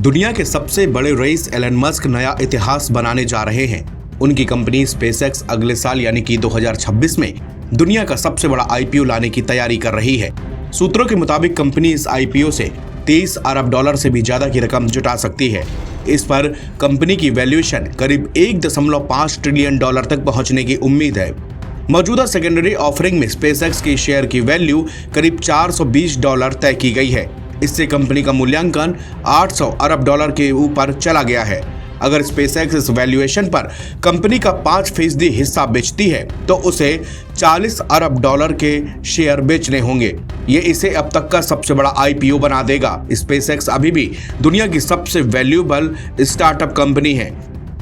दुनिया के सबसे बड़े रईस एलन मस्क नया इतिहास बनाने जा रहे हैं। उनकी कंपनी स्पेसएक्स अगले साल यानी कि 2026 में दुनिया का सबसे बड़ा आईपीओ लाने की तैयारी कर रही है। सूत्रों के मुताबिक कंपनी इस आईपीओ से 23 अरब डॉलर से भी ज्यादा की रकम जुटा सकती है। इस पर कंपनी की वैल्यूएशन करीब 1.5 ट्रिलियन डॉलर तक पहुंचने की उम्मीद है। मौजूदा सेकेंडरी ऑफरिंग में स्पेसएक्स की शेयर की वैल्यू करीब 420 डॉलर तय की गई है। इससे कंपनी का मूल्यांकन 800 अरब डॉलर के ऊपर चला गया है। अगर स्पेसएक्स इस वैल्यूएशन पर कंपनी का 5% हिस्सा बेचती है तो उसे 40 अरब डॉलर के शेयर बेचने होंगे। ये इसे अब तक का सबसे बड़ा आईपीओ बना देगा। स्पेसएक्स अभी भी दुनिया की सबसे वैल्यूएबल स्टार्टअप कंपनी है।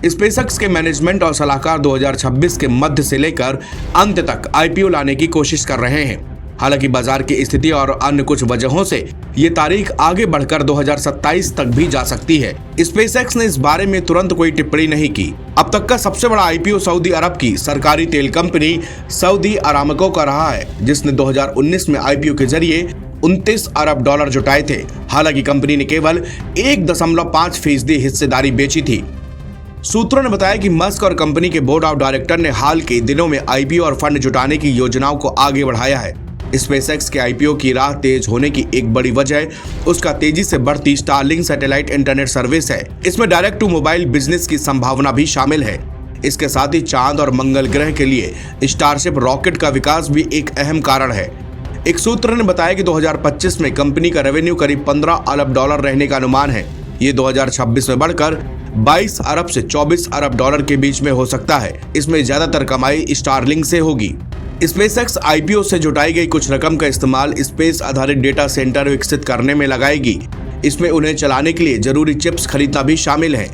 स्पेसएक्स के मैनेजमेंट और सलाहकार 2026 के मध्य से लेकर अंत तक आईपीओ लाने की कोशिश कर रहे हैं। हालांकि बाजार की स्थिति और अन्य कुछ वजहों से ये तारीख आगे बढ़कर 2027 तक भी जा सकती है। स्पेसएक्स ने इस बारे में तुरंत कोई टिप्पणी नहीं की। अब तक का सबसे बड़ा आईपीओ सऊदी अरब की सरकारी तेल कंपनी सऊदी अरामको का रहा है, जिसने 2019 में आईपीओ के जरिए 29 अरब डॉलर जुटाए थे। हालांकि कंपनी ने केवल 1.5% हिस्सेदारी बेची थी। सूत्रों ने बताया कि मस्क और कंपनी के बोर्ड ऑफ डायरेक्टर ने हाल के दिनों में आईपीओ और फंड जुटाने की योजनाओं को आगे बढ़ाया है। स्पेसएक्स के आईपीओ की राह तेज होने की एक बड़ी वजह उसका तेजी से बढ़ती स्टारलिंक सैटेलाइट इंटरनेट सर्विस है। इसमें डायरेक्ट टू मोबाइल बिजनेस की संभावना भी शामिल है। इसके साथ ही चांद और मंगल ग्रह के लिए स्टारशिप रॉकेट का विकास भी एक अहम कारण है। एक सूत्र ने बताया कि 2025 में कंपनी का रेवेन्यू करीब 15 अरब डॉलर रहने का अनुमान है। ये 2026 में बढ़कर 22 अरब से 24 अरब डॉलर के बीच में हो सकता है। इसमें ज्यादातर कमाई स्टारलिंक से होगी। स्पेसएक्स आईपीओ से जुटाई गई कुछ रकम का इस्तेमाल स्पेस आधारित डेटा सेंटर विकसित करने में लगाएगी। इसमें उन्हें चलाने के लिए जरूरी चिप्स खरीदना भी शामिल है।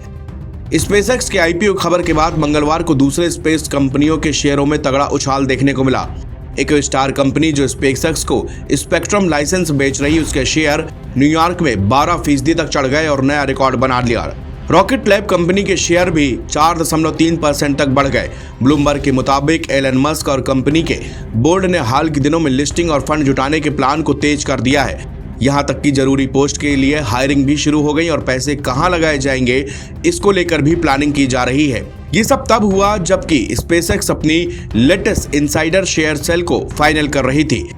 स्पेसएक्स के आईपीओ खबर के बाद मंगलवार को दूसरे स्पेस कंपनियों के शेयरों में तगड़ा उछाल देखने को मिला। एक स्टार कंपनी जो स्पेसएक्स को स्पेक्ट्रम लाइसेंस बेच रही, उसके शेयर न्यूयॉर्क में 12% तक चढ़ गए और नया रिकॉर्ड बना लिया। रॉकेट लैब कंपनी के शेयर भी 4.3% तक बढ़ गए। ब्लूमबर्ग के मुताबिक एलन मस्क और कंपनी के बोर्ड ने हाल के दिनों में लिस्टिंग और फंड जुटाने के प्लान को तेज कर दिया है। यहां तक कि जरूरी पोस्ट के लिए हायरिंग भी शुरू हो गई और पैसे कहां लगाए जाएंगे इसको लेकर भी प्लानिंग की जा रही है। ये सब तब हुआ जबकि स्पेसएक्स अपनी लेटेस्ट इनसाइडर शेयर सेल को फाइनल कर रही थी।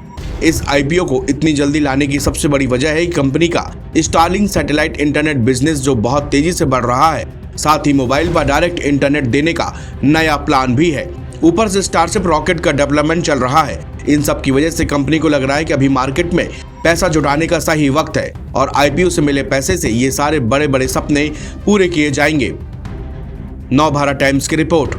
इस आईपीओ को इतनी जल्दी लाने की सबसे बड़ी वजह है कि कंपनी का स्टारलिंक सैटेलाइट इंटरनेट बिजनेस जो बहुत तेजी से बढ़ रहा है, साथ ही मोबाइल पर डायरेक्ट इंटरनेट देने का नया प्लान भी है। ऊपर से स्टारशिप रॉकेट का डेवलपमेंट चल रहा है। इन सब की वजह से कंपनी को लग रहा है कि अभी मार्केट में पैसा जुटाने का सही वक्त है और आईपीओ से मिले पैसे से ये सारे बड़े बड़े सपने पूरे किए जाएंगे। नवभारत टाइम्स की रिपोर्ट।